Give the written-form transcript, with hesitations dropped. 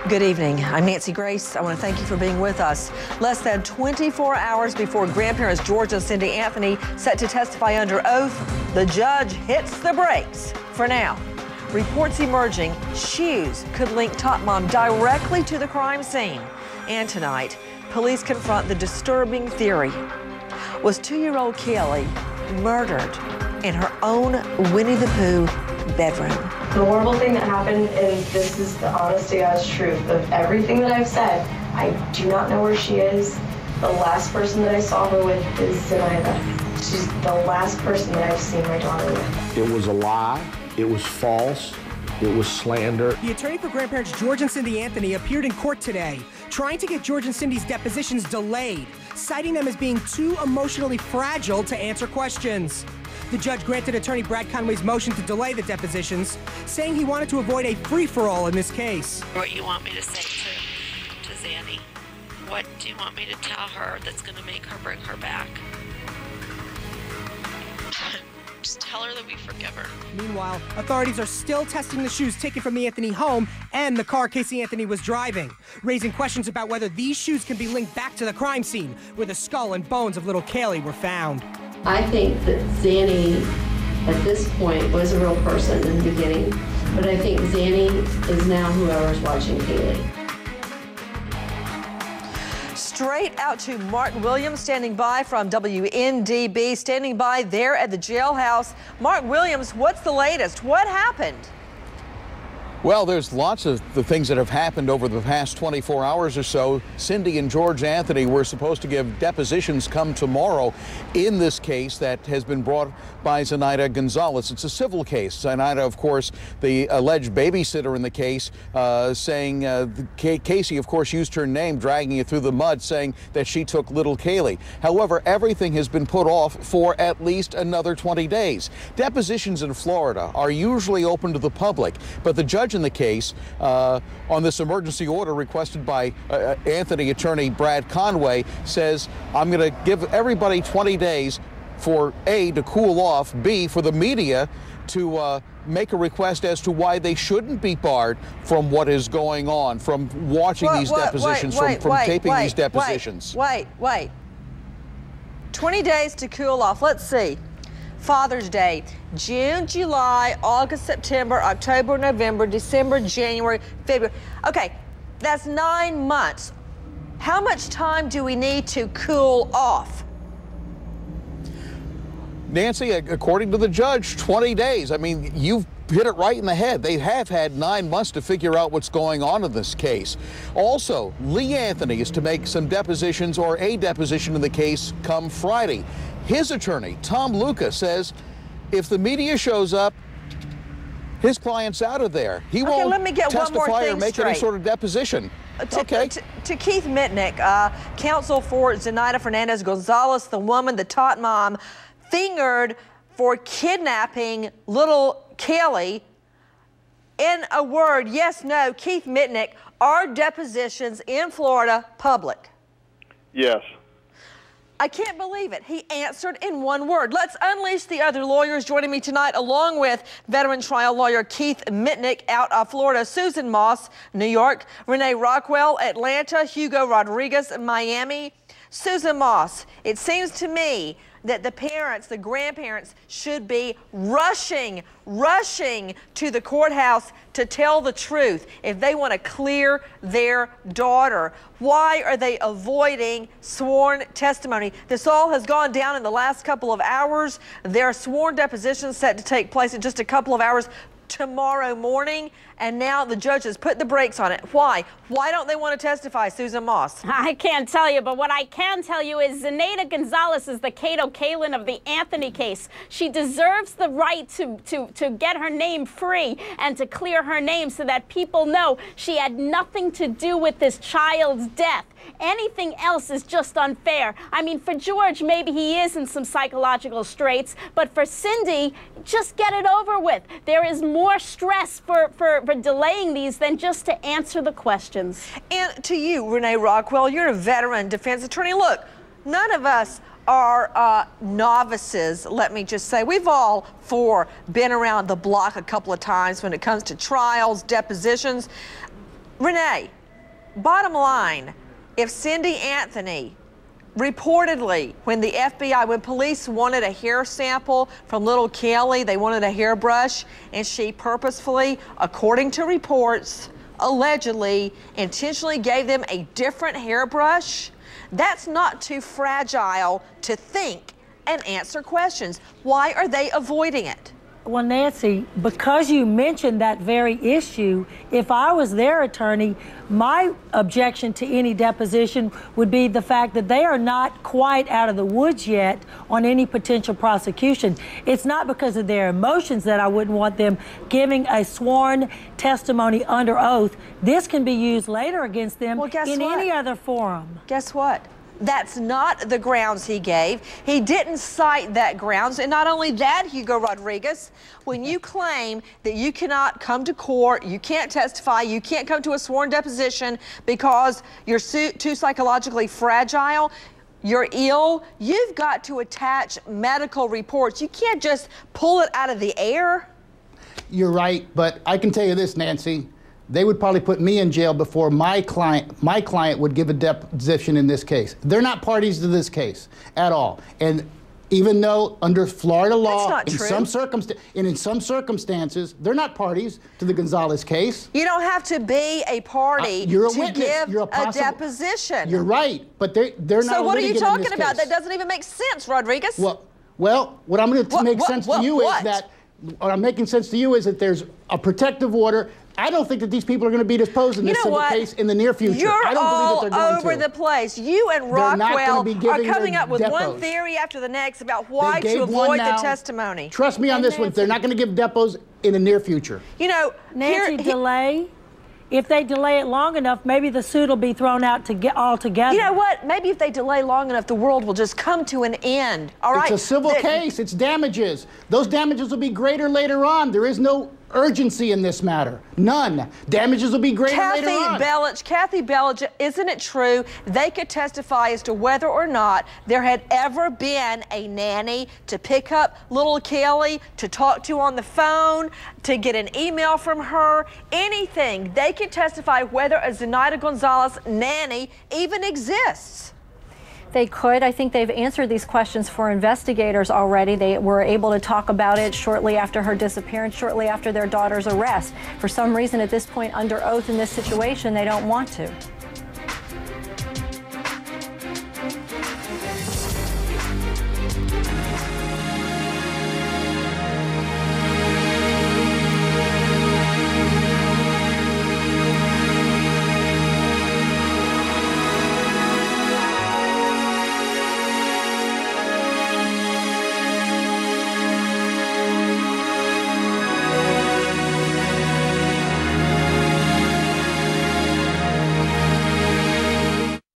Good evening. I'm Nancy Grace. I want to thank you for being with us. Less than 24 hours before grandparents George and Cindy Anthony set to testify under oath, the judge hits the brakes for now. Reports emerging shoes could link Top Mom directly to the crime scene. And tonight, police confront the disturbing theory. Was 2-year-old Kelly murdered in her own Winnie the Pooh bedroom? The horrible thing that happened is, this is the honest to God's truth of everything that I've said. I do not know where she is. The last person that I saw her with is Zenaida. She's the last person that I've seen my daughter with. It was a lie. It was false. It was slander. The attorney for grandparents George and Cindy Anthony appeared in court today, trying to get George and Cindy's depositions delayed, citing them as being too emotionally fragile to answer questions. The judge granted attorney Brad Conway's motion to delay the depositions, saying he wanted to avoid a free-for-all in this case. What you want me to say to Zanny? What do you want me to tell her that's going to make her bring her back? Just tell her that we forgive her. Meanwhile, authorities are still testing the shoes taken from the Anthony home and the car Casey Anthony was driving, raising questions about whether these shoes can be linked back to the crime scene where the skull and bones of little Kaylee were found. I think that Zanny, at this point, was a real person in the beginning, but I think Zanny is now whoever's watching Kaylee. Straight out to Mark Williams, standing by from WNDB, standing by there at the jailhouse. Mark Williams, what's the latest? What happened? Well, there's lots of the things that have happened over the past 24 hours or so. Cindy and George Anthony were supposed to give depositions come tomorrow in this case that has been brought by Zenaida Gonzalez. It's a civil case. Zenaida, of course, the alleged babysitter in the case, saying Casey, of course, used her name, dragging it through the mud, saying that she took little Kaylee. However, everything has been put off for at least another 20 days. Depositions in Florida are usually open to the public, but the judge in the case on this emergency order requested by Anthony attorney Brad Conway says, I'm going to give everybody 20 days for A, to cool off, B, for the media to make a request as to why they shouldn't be barred from what is going on, from watching these depositions, from taping these depositions. Wait. 20 days to cool off. Let's see. Father's Day, June, July, August, September, October, November, December, January, February. Okay, that's 9 months. How much time do we need to cool off? Nancy, according to the judge, 20 days. I mean, you've hit it right in the head. They have had 9 months to figure out what's going on in this case. Also, Lee Anthony is to make some depositions or a deposition in the case come Friday. His attorney, Tom Lucas, says if the media shows up, his client's out of there. He won't let me get testify one more thing or make straight. any sort of deposition. To Keith Mitnick, counsel for Zenaida Fernandez Gonzalez, the woman, the tot mom, fingered for kidnapping little Kelly. In a word, yes, no, Keith Mitnick, are depositions in Florida public? Yes. I can't believe it. He answered in one word. Let's unleash the other lawyers joining me tonight, along with veteran trial lawyer Keith Mitnick out of Florida, Susan Moss, New York, Renee Rockwell, Atlanta, Hugo Rodriguez, Miami. Susan Moss, it seems to me that the parents, the grandparents, should be rushing to the courthouse to tell the truth if they want to clear their daughter. Why are they avoiding sworn testimony? This all has gone down in the last couple of hours. There are sworn depositions set to take place in just a couple of hours tomorrow morning, and now the judge has put the brakes on it. Why? Why don't they want to testify, Susan Moss? I can't tell you, but what I can tell you is Zenaida Gonzalez is the Kato Kalin of the Anthony case. She deserves the right to get her name free and to clear her name so that people know she had nothing to do with this child's death. Anything else is just unfair. I mean, for George, maybe he is in some psychological straits, but for Cindy, just get it over with. There is more stress for delaying these than just to answer the questions. And to you, Renee Rockwell, you're a veteran defense attorney. Look, none of us are novices, let me just say. We've all been around the block a couple of times when it comes to trials, depositions. Renee, bottom line, if Cindy Anthony reportedly, when the FBI, when police wanted a hair sample from little Kelly, they wanted a hairbrush, and she purposefully, according to reports, allegedly, intentionally gave them a different hairbrush, that's not too fragile to think and answer questions. Why are they avoiding it? Well, Nancy, because you mentioned that very issue, if I was their attorney, my objection to any deposition would be the fact that they are not quite out of the woods yet on any potential prosecution. It's not because of their emotions that I wouldn't want them giving a sworn testimony under oath. This can be used later against them in any other forum. Guess what? That's not the grounds he gave. He didn't cite that grounds. And not only that, Hugo Rodriguez, when you claim that you cannot come to court, you can't testify, you can't come to a sworn deposition because you're too psychologically fragile, you're ill, you've got to attach medical reports. You can't just pull it out of the air. You're right, but I can tell you this, Nancy. They would probably put me in jail before my client would give a deposition in this case. They're not parties to this case at all. And even though under Florida law, in some circumstances, they're not parties to the Gonzalez case. You don't have to be a party you're a to witness. give You're a deposition. You're right, but they're not. So what are you talking about? Case. That doesn't even make sense, Rodriguez. Well, what I'm going to make sense to you is that what I'm making sense to you is that there's a protective order. I don't think that these people are going to be disposed in this civil case in the near future. You're I don't believe that they're going all over the place. You and Rockwell are coming up with one theory after the next about why to avoid the testimony. Trust me on this one. They're not going to give depots in the near future. You know, Nancy, delay. If they delay it long enough, maybe the suit will be thrown out altogether. You know what? Maybe if they delay long enough, the world will just come to an end. All right? It's a civil case. It's damages. Those damages will be greater later on. There is no urgency in this matter. None. Damages will be greater later on. Kathy Bellich, isn't it true they could testify as to whether or not there had ever been a nanny to pick up little Kelly, to talk to on the phone, to get an email from her, anything. They could testify whether a Zenaida Gonzalez nanny even exists. They could. I think they've answered these questions for investigators already. They were able to talk about it shortly after her disappearance, shortly after their daughter's arrest. For some reason, at this point, under oath in this situation, they don't want to.